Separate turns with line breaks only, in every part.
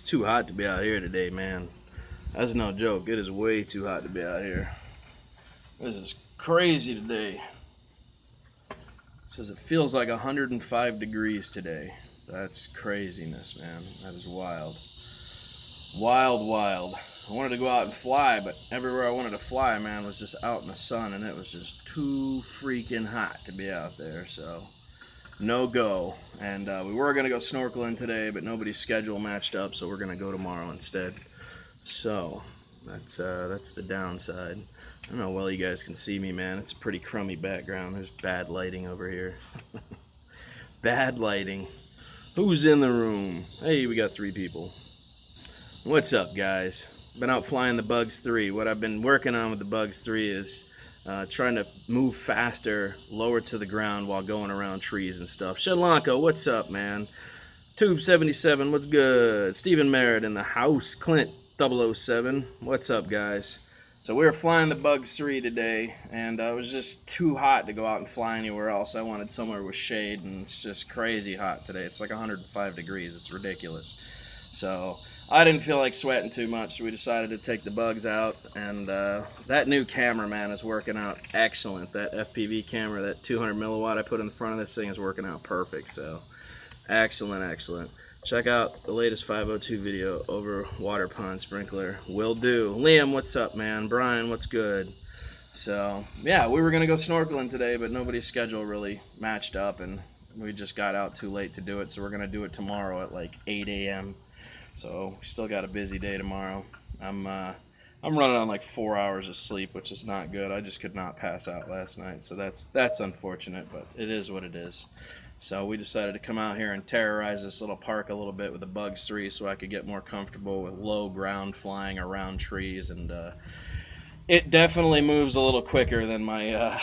It's too hot to be out here today, man. That's no joke. It is way too hot to be out here. This is crazy today. It says it feels like 105 degrees today. That's craziness, man. That is wild. Wild, wild. I wanted to go out and fly, but everywhere I wanted to fly, man, was just out in the sun, and it was just too freaking hot to be out there, so no go. And we were going to go snorkeling today, but nobody's schedule matched up, so we're going to go tomorrow instead. So that's the downside. I don't know how well you guys can see me, man. It's a pretty crummy background. There's bad lighting over here. Bad lighting. Who's in the room? Hey, we got 3 people. What's up, guys? Been out flying the Bugs 3. What I've been working on with the Bugs 3 is trying to move faster, lower to the ground while going around trees and stuff. Shedlanko, what's up, man? Tube77, what's good? Stephen Merritt in the house. Clint 007, what's up, guys? So we were flying the Bugs 3 today, and it was just too hot to go out and fly anywhere else. I wanted somewhere with shade, and it's just crazy hot today. It's like 105 degrees. It's ridiculous. So I didn't feel like sweating too much, so we decided to take the Bugs out, and that new camera, man, is working out excellent. That FPV camera, that 200 milliwatt I put in the front of this thing is working out perfect, so excellent, excellent. Check out the latest 502 video over water pond sprinkler. Will do. Liam, what's up, man? Brian, what's good? So, yeah, we were going to go snorkeling today, but nobody's schedule really matched up, and we just got out too late to do it, so we're going to do it tomorrow at like 8 a.m. So we still got a busy day tomorrow. I'm running on like 4 hours of sleep, which is not good. I just could not pass out last night, so that's unfortunate, but it is what it is. So we decided to come out here and terrorize this little park a little bit with the Bugs 3 so I could get more comfortable with low ground flying around trees, and it definitely moves a little quicker than my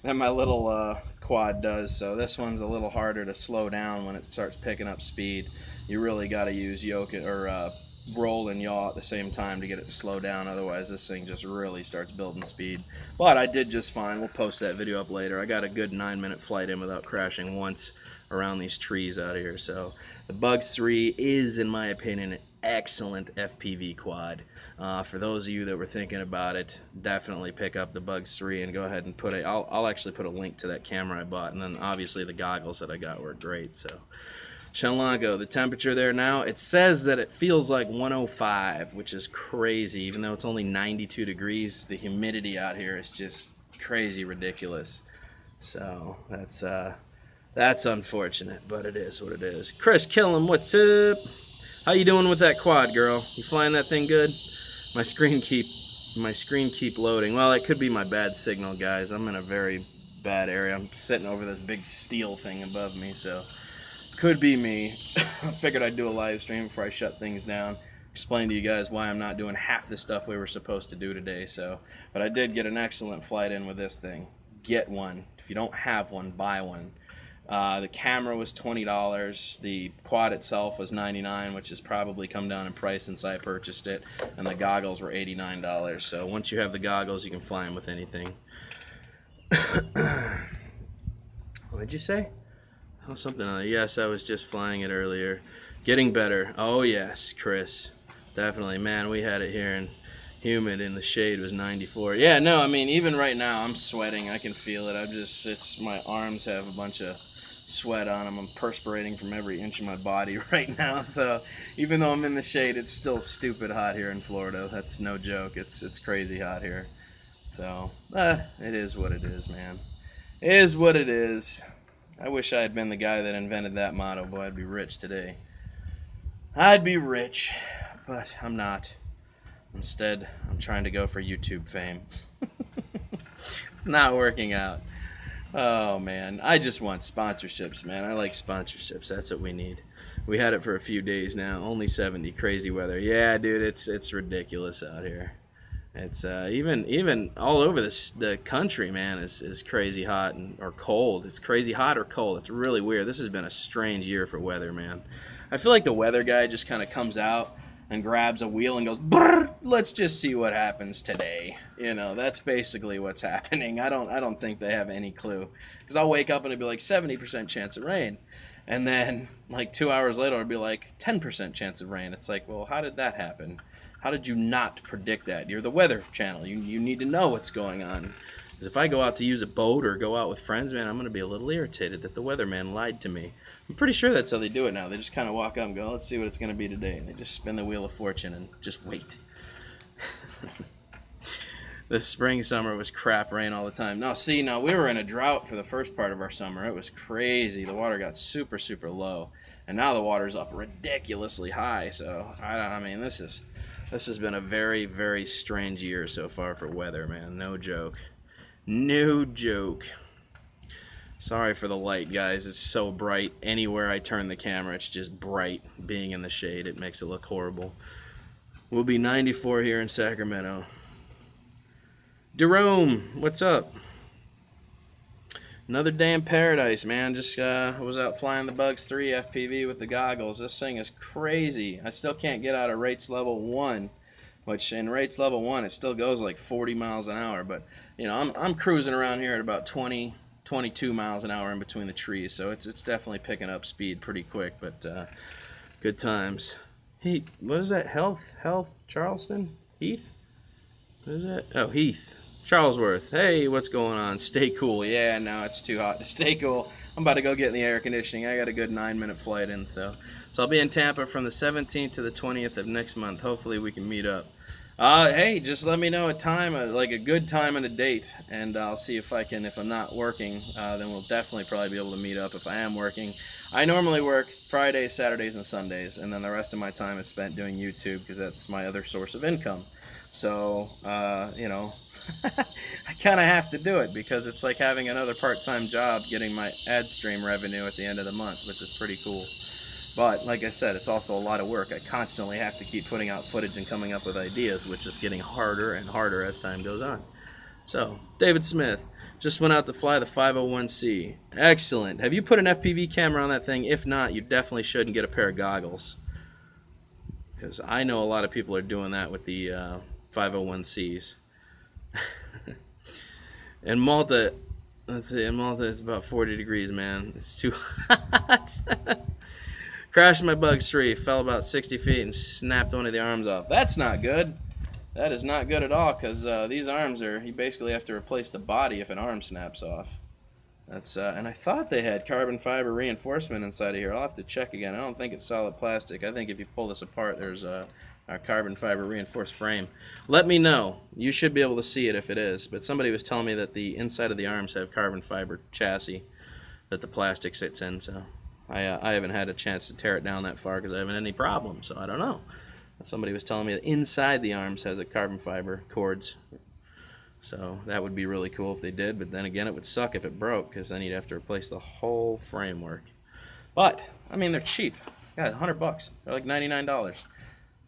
than my little quad does. So this one's a little harder to slow down when it starts picking up speed. You really got to use yoke or roll and yaw at the same time to get it to slow down. Otherwise, this thing just really starts building speed. But I did just fine. We'll post that video up later. I got a good 9-minute flight in without crashing once around these trees out here. So the Bugs 3 is, in my opinion, an excellent FPV quad. For those of you that were thinking about it, definitely pick up the Bugs 3 and go ahead and put it. I'll actually put a link to that camera I bought, and then obviously the goggles that I got were great. So Shedlanko, the temperature there now, it says that it feels like 105, which is crazy. Even though it's only 92 degrees, the humidity out here is just crazy ridiculous. So that's unfortunate, but it is what it is. Chris Killam, what's up? How you doing with that quad, girl? You flying that thing good? My screen keep loading. Well, it could be my bad signal, guys. I'm in a very bad area. I'm sitting over this big steel thing above me, so could be me. I figured I'd do a live stream before I shut things down, explain to you guys why I'm not doing half the stuff we were supposed to do today. But I did get an excellent flight in with this thing. Get one. If you don't have one, buy one. The camera was $20. The quad itself was $99, which has probably come down in price since I purchased it. And the goggles were $89. So once you have the goggles, you can fly them with anything. What'd you say? Oh, something other. Yes, I was just flying it earlier. Getting better. Oh, yes, Chris. Definitely. Man, we had it here and humid, and the shade was 94. Yeah, no, I mean, even right now, I'm sweating. I can feel it. My arms have a bunch of sweat on them. I'm perspirating from every inch of my body right now. So even though I'm in the shade, it's still stupid hot here in Florida. That's no joke. It's crazy hot here. So it is what it is, man. It is what it is. I wish I had been the guy that invented that motto. Boy, I'd be rich today. I'd be rich, but I'm not. Instead, I'm trying to go for YouTube fame. It's not working out. Oh, man. I just want sponsorships, man. I like sponsorships. That's what we need. We had it for a few days now. Only 70. Crazy weather. Yeah, dude, it's ridiculous out here. It's even all over the country, man, is crazy hot or cold. It's crazy hot or cold. It's really weird. This has been a strange year for weather, man. I feel like the weather guy just kind of comes out and grabs a wheel and goes, "Brr, let's just see what happens today." You know, that's basically what's happening. I don't think they have any clue, because I'll wake up and it'll be like 70% chance of rain, And then like 2 hours later it'd be like 10% chance of rain. It's like, well, how did that happen? How did you not predict that? You're the Weather Channel. You need to know what's going on. Because if I go out to use a boat or go out with friends, man, I'm going to be a little irritated that the weatherman lied to me. I'm pretty sure that's how they do it now. They just kind of walk up and go, let's see what it's going to be today. And they just spin the wheel of fortune and just wait. This spring, summer was crap rain all the time. Now, see, now we were in a drought for the first part of our summer. It was crazy. The water got super, super low. And now the water's up ridiculously high. So, I mean, this has been a very, very strange year so far for weather, man. No joke. No joke. Sorry for the light, guys. It's so bright. Anywhere I turn the camera, it's just bright. Being in the shade, it makes it look horrible. We'll be 94 here in Sacramento. Jerome, what's up? Another day in paradise, man. Just was out flying the Bugs 3 FPV with the goggles. This thing is crazy. I still can't get out of rates level 1, which in rates level 1 it still goes like 40 miles an hour. But you know, I'm cruising around here at about 20, 22 miles an hour in between the trees, so it's definitely picking up speed pretty quick. But good times. Heath, what is that? Health, Charleston, Heath. What is that? Oh, Heath. Charlesworth, hey, what's going on? Stay cool. Yeah, no, it's too hot to stay cool. I'm about to go get in the air conditioning. I got a good 9-minute flight in, so I'll be in Tampa from the 17th to the 20th of next month. Hopefully we can meet up. Hey, just let me know a time, like a good time and a date, and I'll see if I can. If I'm not working, then we'll definitely probably be able to meet up. If I am working, I normally work Fridays, Saturdays, and Sundays, and then the rest of my time is spent doing YouTube because that's my other source of income. So, you know, I kind of have to do it because it's like having another part-time job getting my ad stream revenue at the end of the month, which is pretty cool. But like I said, it's also a lot of work. I constantly have to keep putting out footage and coming up with ideas, which is getting harder and harder as time goes on. So, David Smith just went out to fly the 501c. Excellent. Have you put an FPV camera on that thing? If not, you definitely should and get a pair of goggles. Because I know a lot of people are doing that with the 501cs. In Malta, let's see, in Malta it's about 40 degrees, man. It's too hot. Crashed my Bugs 3, fell about 60 feet and snapped one of the arms off. That's not good. That is not good at all, because these arms are, you basically have to replace the body if an arm snaps off. That's and I thought they had carbon fiber reinforcement inside of here. I'll have to check again. I don't think it's solid plastic. I think if you pull this apart, there's a carbon fiber reinforced frame. Let me know. You should be able to see it if it is. But somebody was telling me that the inside of the arms have carbon fiber chassis that the plastic sits in. So I haven't had a chance to tear it down that far because I haven't had any problems. So I don't know. Somebody was telling me that inside the arms has a carbon fiber cords. So that would be really cool if they did. But then again, it would suck if it broke because then you'd have to replace the whole framework. But I mean, they're cheap. Yeah, $100. They're like $99.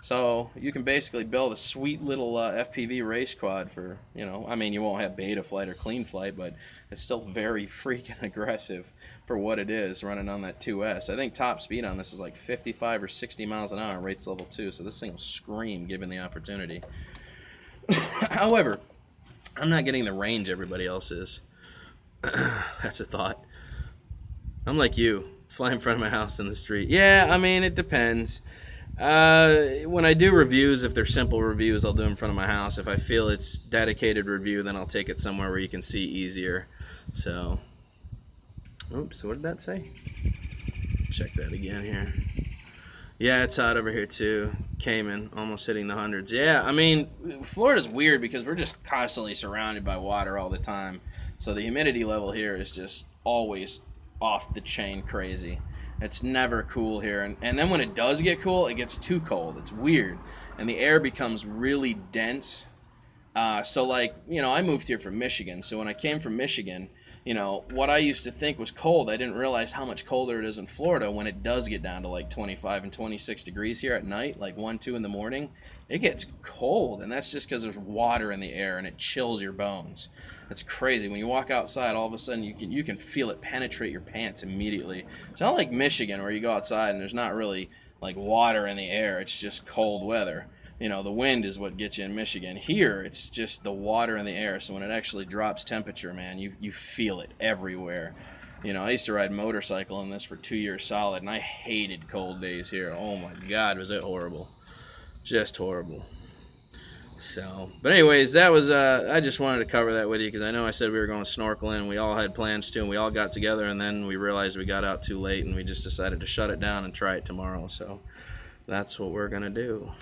So you can basically build a sweet little FPV race quad for, you know, I mean, you won't have beta flight or clean flight, but it's still very freaking aggressive for what it is running on that 2S. I think top speed on this is like 55 or 60 miles an hour, rates level 2, so this thing will scream given the opportunity. However, I'm not getting the range everybody else is. That's a thought. I'm like you, fly in front of my house in the street. Yeah, I mean, it depends. When I do reviews, if they're simple reviews, I'll do them in front of my house. If I feel it's dedicated review, then I'll take it somewhere where you can see easier. So, oops, what did that say? Check that again here. Yeah, it's hot over here too. Cayman, almost hitting the hundreds. Yeah, I mean, Florida's weird because we're just constantly surrounded by water all the time. So the humidity level here is just always off the chain crazy. It's never cool here, and then when it does get cool, it gets too cold. It's weird, and the air becomes really dense. So like, you know, I moved here from Michigan, so when I came from Michigan, you know, what I used to think was cold, I didn't realize how much colder it is in Florida when it does get down to like 25 and 26 degrees here at night, like 1, 2 in the morning. It gets cold, and that's just because there's water in the air, and it chills your bones. It's crazy. When you walk outside, all of a sudden you can feel it penetrate your pants immediately. It's not like Michigan where you go outside and there's not really like water in the air. It's just cold weather. You know, the wind is what gets you in Michigan. Here, it's just the water in the air. So when it actually drops temperature, man, you feel it everywhere. You know, I used to ride motorcycle in this for 2 years solid, and I hated cold days here. Oh my God, was it horrible. Just horrible. So, but anyways, that was, I just wanted to cover that with you because I know I said we were going snorkeling. We all had plans to, and we all got together, and then we realized we got out too late, and we just decided to shut it down and try it tomorrow. So that's what we're going to do.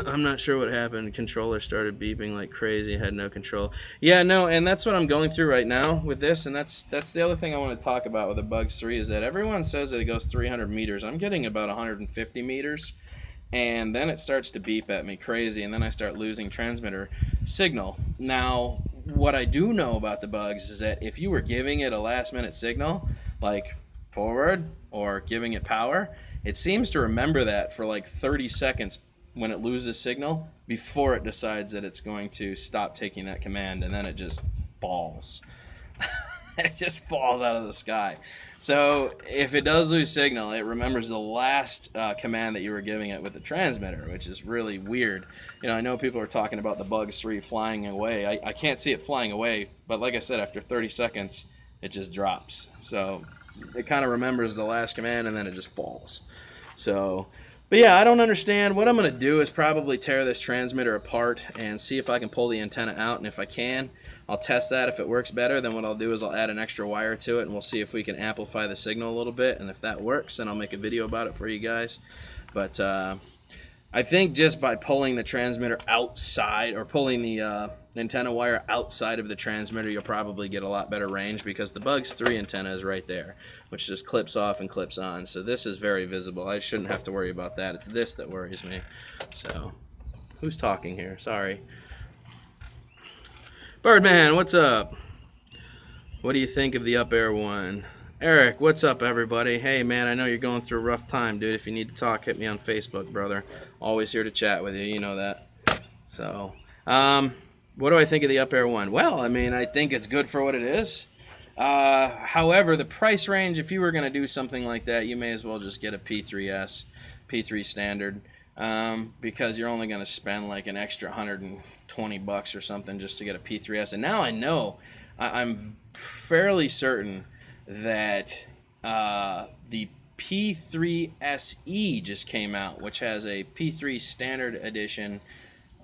I'm not sure what happened. Controller started beeping like crazy. Had no control. Yeah, no, and that's what I'm going through right now with this, and that's the other thing I want to talk about with the Bugs 3 is that everyone says that it goes 300 meters. I'm getting about 150 meters, and then it starts to beep at me crazy, and then I start losing transmitter signal. Now, what I do know about the Bugs is that if you were giving it a last-minute signal, like forward or giving it power, it seems to remember that for like 30 seconds when it loses signal before it decides that it's going to stop taking that command, and then it just falls. It just falls out of the sky. So if it does lose signal, it remembers the last command that you were giving it with the transmitter, which is really weird. You know, I know people are talking about the Bugs 3 flying away. I can't see it flying away, but like I said, after 30 seconds, it just drops. So it kind of remembers the last command, and then it just falls. So, but yeah, I don't understand. What I'm going to do is probably tear this transmitter apart and see if I can pull the antenna out, and if I can, I'll test that. If it works better, then what I'll do is I'll add an extra wire to it, and we'll see if we can amplify the signal a little bit, and if that works, then I'll make a video about it for you guys. But I think just by pulling the transmitter outside, or pulling the antenna wire outside of the transmitter, you'll probably get a lot better range, because the Bugs 3 antenna is right there, which just clips off and clips on. So this is very visible. I shouldn't have to worry about that. It's this that worries me. So, who's talking here? Sorry. Birdman, what's up? What do you think of the Up Air 1? Eric, what's up, everybody? Hey, man, I know you're going through a rough time, dude. If you need to talk, hit me on Facebook, brother. Always here to chat with you. You know that. So, what do I think of the Up Air 1? Well, I mean, I think it's good for what it is. However, the price range, if you were going to do something like that, you may as well just get a P3S, P3 standard, because you're only going to spend like an extra $120 or something just to get a P3S. And now I know, I'm fairly certain that the P3SE just came out, which has a P3 standard edition.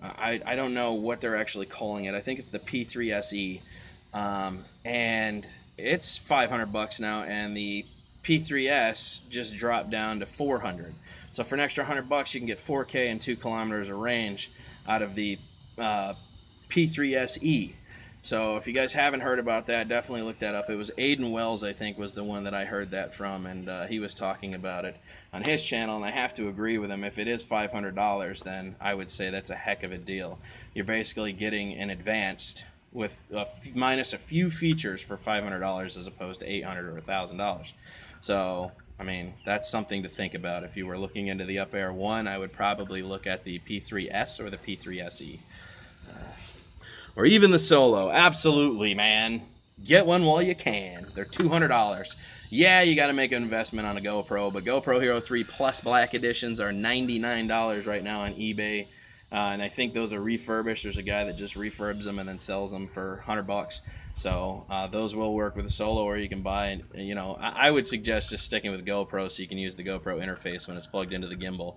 I don't know what they're actually calling it. I think it's the P3SE, and it's $500 now, and the P3S just dropped down to $400. So for an extra $100, you can get 4K and 2 kilometers of range out of the P3SE. So if you guys haven't heard about that, definitely look that up. It was Aiden Wells, I think, was the one that I heard that from, and he was talking about it on his channel, and I have to agree with him. If it is $500, then I would say that's a heck of a deal. You're basically getting an advanced with minus a few features for $500 as opposed to $800 or $1,000. So, I mean, that's something to think about. If you were looking into the Up Air 1, I would probably look at the P3S or the P3SE. Or even the Solo. Absolutely, man. Get one while you can. They're $200. Yeah, you got to make an investment on a GoPro, but GoPro Hero 3 Plus Black Editions are $99 right now on eBay. And I think those are refurbished. There's a guy that just refurbs them and then sells them for $100. So those will work with a Solo, or you can buy, you know, I would suggest just sticking with GoPro so you can use the GoPro interface when it's plugged into the gimbal.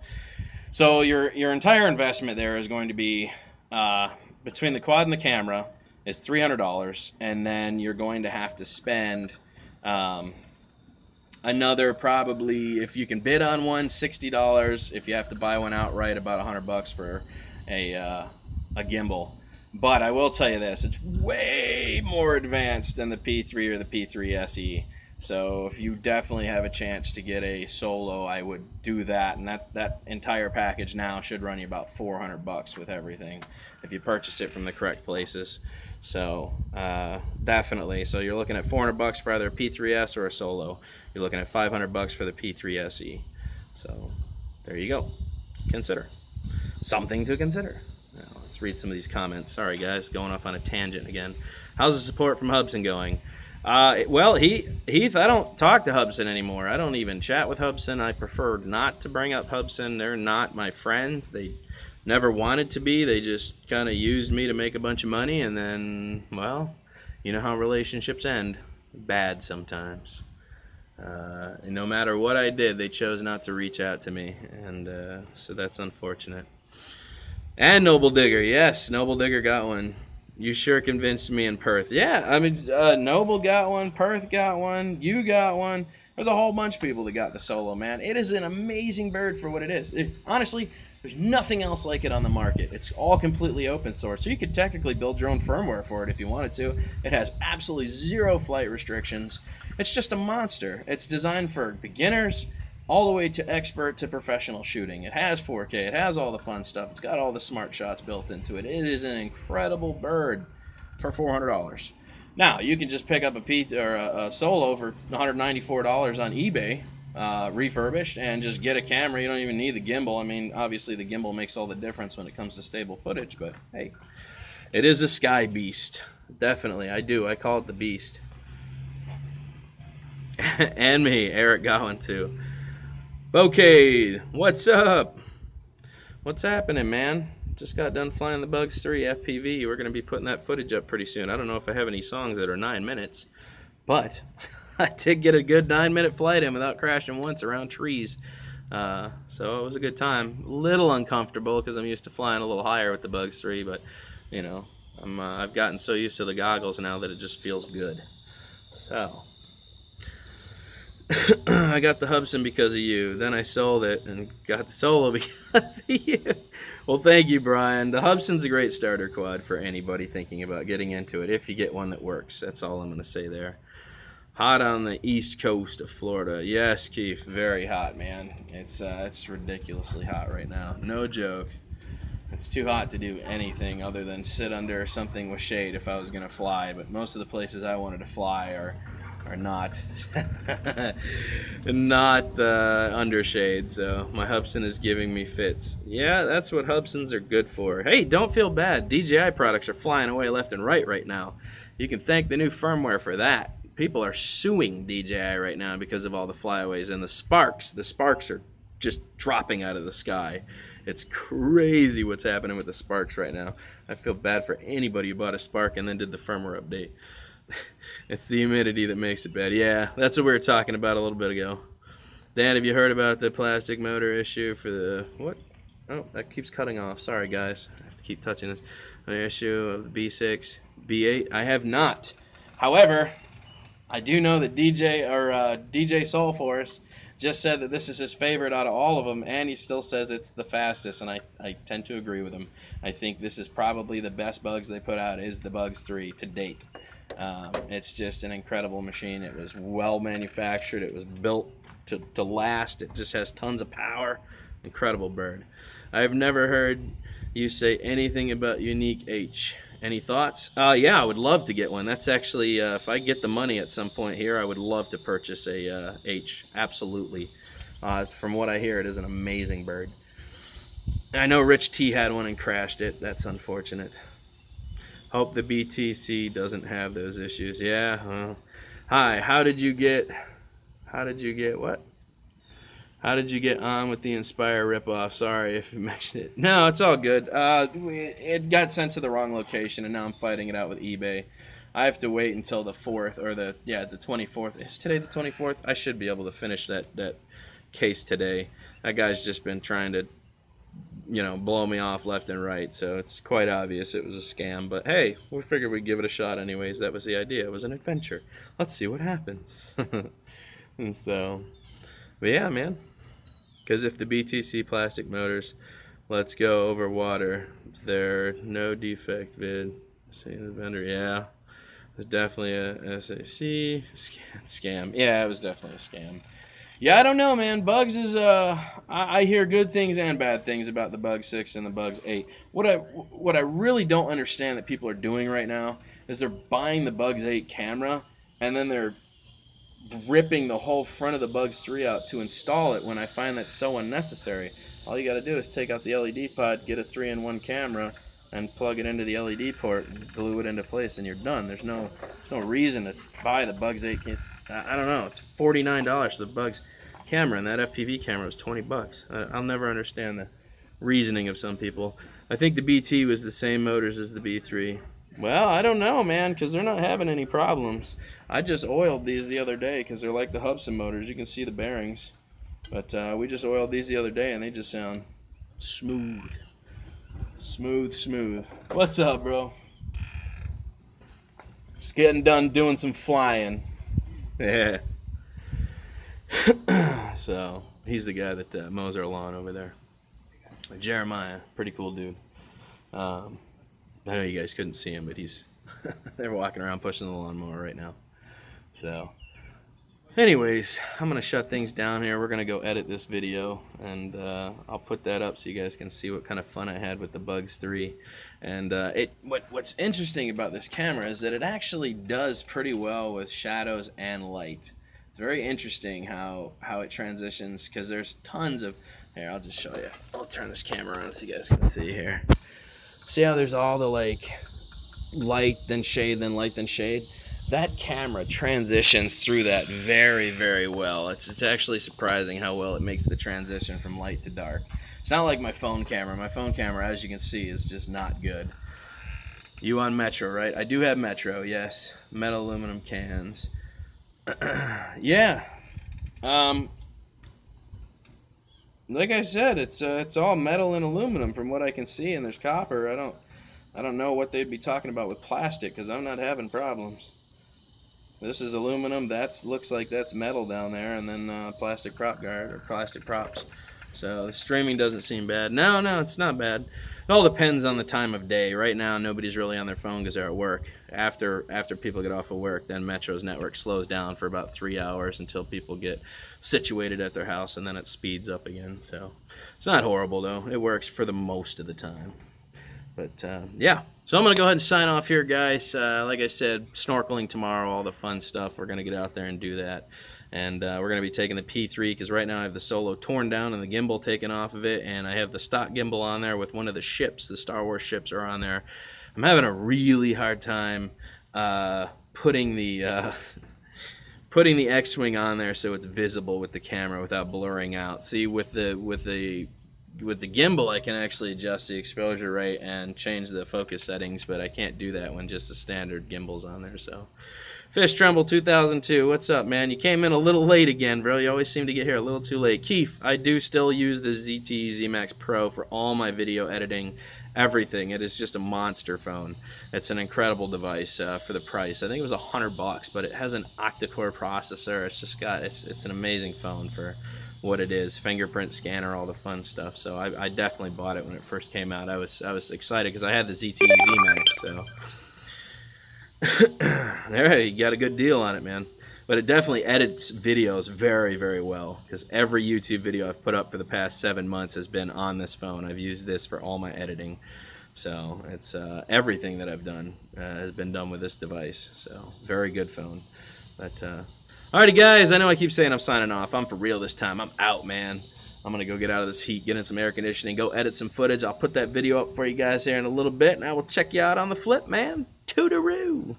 So your entire investment there is going to be, between the quad and the camera, is $300, and then you're going to have to spend another, probably, if you can bid on one, $60. If you have to buy one outright, about $100 for a gimbal. But I will tell you this, it's way more advanced than the P3 or the P3SE. So if you definitely have a chance to get a Solo, I would do that, and that entire package now should run you about $400 with everything if you purchase it from the correct places. So definitely, so you're looking at $400 for either a P3S or a Solo. You're looking at $500 for the P3SE. So there you go. Consider. Something to consider. Now, let's read some of these comments. Sorry guys, going off on a tangent again. How's the support from Hubsan going? Well, Heath, I don't talk to Hubsan anymore. I don't even chat with Hubsan. I prefer not to bring up Hubsan. They're not my friends. They never wanted to be. They just kind of used me to make a bunch of money, and then, well, you know how relationships end. bad sometimes. And no matter what I did, they chose not to reach out to me, and so that's unfortunate. And Noble Digger, yes, Noble Digger got one. You sure convinced me in Perth. Yeah, I mean, Noble got one, Perth got one, you got one. There's a whole bunch of people that got the Solo, man. It is an amazing bird for what it is. Honestly, there's nothing else like it on the market. It's all completely open source, so you could technically build your own firmware for it if you wanted to. It has absolutely zero flight restrictions. It's just a monster. It's designed for beginners all the way to expert to professional shooting. It has 4K. It has all the fun stuff. It's got all the smart shots built into it. It is an incredible bird for $400. Now, you can just pick up a Solo for $194 on eBay, refurbished, and just get a camera. You don't even need the gimbal. I mean, obviously the gimbal makes all the difference when it comes to stable footage, but hey, it is a sky beast. Definitely, I do. I call it the beast. And me, Eric got one too. Bokade, what's up? What's happening, man? Just got done flying the Bugs 3 FPV. We're going to be putting that footage up pretty soon. I don't know if I have any songs that are 9 minutes, but I did get a good 9-minute flight in without crashing once around trees. So it was a good time. A little uncomfortable because I'm used to flying a little higher with the Bugs 3, but you know, I've gotten so used to the goggles now that it just feels good. So I got the Hubsan because of you. Then I sold it and got the Solo because of you. Well, thank you, Brian. The Hubsan's a great starter quad for anybody thinking about getting into it, if you get one that works. That's all I'm going to say there. Hot on the east coast of Florida. Yes, Keith, very hot, man. It's ridiculously hot right now. No joke. It's too hot to do anything other than sit under something with shade if I was going to fly, but most of the places I wanted to fly are not under shade, so my Hubsan is giving me fits. Yeah, that's what Hubsans are good for. Hey, don't feel bad. DJI products are flying away left and right now. You can thank the new firmware for that. People are suing DJI right now because of all the flyaways and the sparks. The sparks are just dropping out of the sky. It's crazy what's happening with the sparks right now. I feel bad for anybody who bought a Spark and then did the firmware update. It's the humidity that makes it bad. Yeah, that's what we were talking about a little bit ago. Dan, have you heard about the plastic motor issue for the... What? Oh, that keeps cutting off. Sorry, guys. I have to keep touching this. The issue of the B6, B8. I have not. However, I do know that DJ Soulforce just said that this is his favorite out of all of them, and he still says it's the fastest, and I tend to agree with him. I think this is probably the best Bugs they put out is the Bugs 3 to date. It's just an incredible machine. It was well manufactured. It was built to last. It just has tons of power. Incredible bird. I've never heard you say anything about Unique H. Any thoughts? Yeah, I would love to get one. That's actually, if I get the money at some point here, I would love to purchase a H. Absolutely. From what I hear, it is an amazing bird. I know Rich T had one and crashed it. That's unfortunate. Hope the BTC doesn't have those issues. Yeah. Well, hi. How did you get what? How did you get on with the Inspire ripoff? Sorry if you mentioned it. No, it's all good. It got sent to the wrong location, and now I'm fighting it out with eBay. I have to wait until the 4th or the 24th. Is today the 24th? I should be able to finish that case today. That guy's just been trying to, blow me off left and right, so it's quite obvious it was a scam. But hey, we figured we'd give it a shot anyways. That was the idea. It was an adventure. Let's see what happens. And so, but yeah, man. Because if the BTC plastic motors, let's go over water, they're no defect vid. See the vendor, yeah. It's definitely a SAC scam. Yeah, it was definitely a scam. Yeah, I don't know, man. Bugs is I hear good things and bad things about the Bugs 6 and the Bugs 8. What I really don't understand that people are doing right now is they're buying the Bugs 8 camera and then they're ripping the whole front of the Bugs 3 out to install it, when I find that so unnecessary. All you got to do is take out the LED pod, get a 3-in-1 camera, and plug it into the LED port, and glue it into place, and you're done. There's no reason to buy the Bugs 8. I don't know. It's $49 for the Bugs camera, and that FPV camera was $20. I'll never understand the reasoning of some people. I think the BT was the same motors as the B3. Well, I don't know, man, because they're not having any problems. I just oiled these the other day because they're like the Hubsan motors. You can see the bearings. But we just oiled these the other day, and they just sound smooth. Smooth, smooth. What's up, bro? Just getting done doing some flying. Yeah. So, he's the guy that mows our lawn over there. Jeremiah, pretty cool dude. I know you guys couldn't see him, but he's they're walking around pushing the lawnmower right now. So, anyways, I'm gonna shut things down here. We're gonna go edit this video, and I'll put that up so you guys can see what kind of fun I had with the Bugs 3. And what's interesting about this camera is that it actually does pretty well with shadows and light. It's very interesting how it transitions, because there's tons of. Here, I'll just show you. I'll turn this camera around so you guys can see here. See how there's all the like light, then shade, then light, then shade? That camera transitions through that very, very well. It's actually surprising how well it makes the transition from light to dark. It's not like my phone camera. My phone camera, as you can see, is just not good. You on Metro, right? I do have Metro, yes. Metal aluminum cans. Yeah. Like I said, it's all metal and aluminum from what I can see, and there's copper. I don't know what they'd be talking about with plastic, because I'm not having problems. This is aluminum. Looks like that's metal down there, and then plastic prop guard or plastic props. So the streaming doesn't seem bad. No, it's not bad. It all depends on the time of day. Right now, nobody's really on their phone because they're at work. After people get off of work, then Metro's network slows down for about 3 hours until people get situated at their house, and then it speeds up again. So it's not horrible, though. It works for the most of the time. But, yeah. So I'm going to go ahead and sign off here, guys. Like I said, snorkeling tomorrow, all the fun stuff. We're going to get out there and do that. And we're going to be taking the P3, because right now I have the Solo torn down and the gimbal taken off of it, and I have the stock gimbal on there with one of the ships. The Star Wars ships are on there. I'm having a really hard time putting the X-Wing on there so it's visible with the camera without blurring out. See, with the gimbal, I can actually adjust the exposure rate and change the focus settings, but I can't do that when just the standard gimbal's on there. So, Fish Tremble 2002, what's up, man? You came in a little late again, bro. You always seem to get here a little too late. Keith, I do still use the ZTE ZMAX Pro for all my video editing, everything. It is just a monster phone. It's an incredible device for the price. I think it was $100, but it has an octa-core processor. It's just got it's an amazing phone for what it is. Fingerprint scanner, all the fun stuff. So I definitely bought it when it first came out. I was excited because I had the ZTE ZMAX. So there, you got a good deal on it, man. But it definitely edits videos very, very well, because every YouTube video I've put up for the past 7 months has been on this phone. I've used this for all my editing. So it's everything that I've done has been done with this device. So very good phone. But alrighty, guys, I know I keep saying I'm signing off. I'm for real this time. I'm out, man. I'm going to go get out of this heat, get in some air conditioning, go edit some footage. I'll put that video up for you guys here in a little bit, and I will check you out on the flip, man. Toodaloo.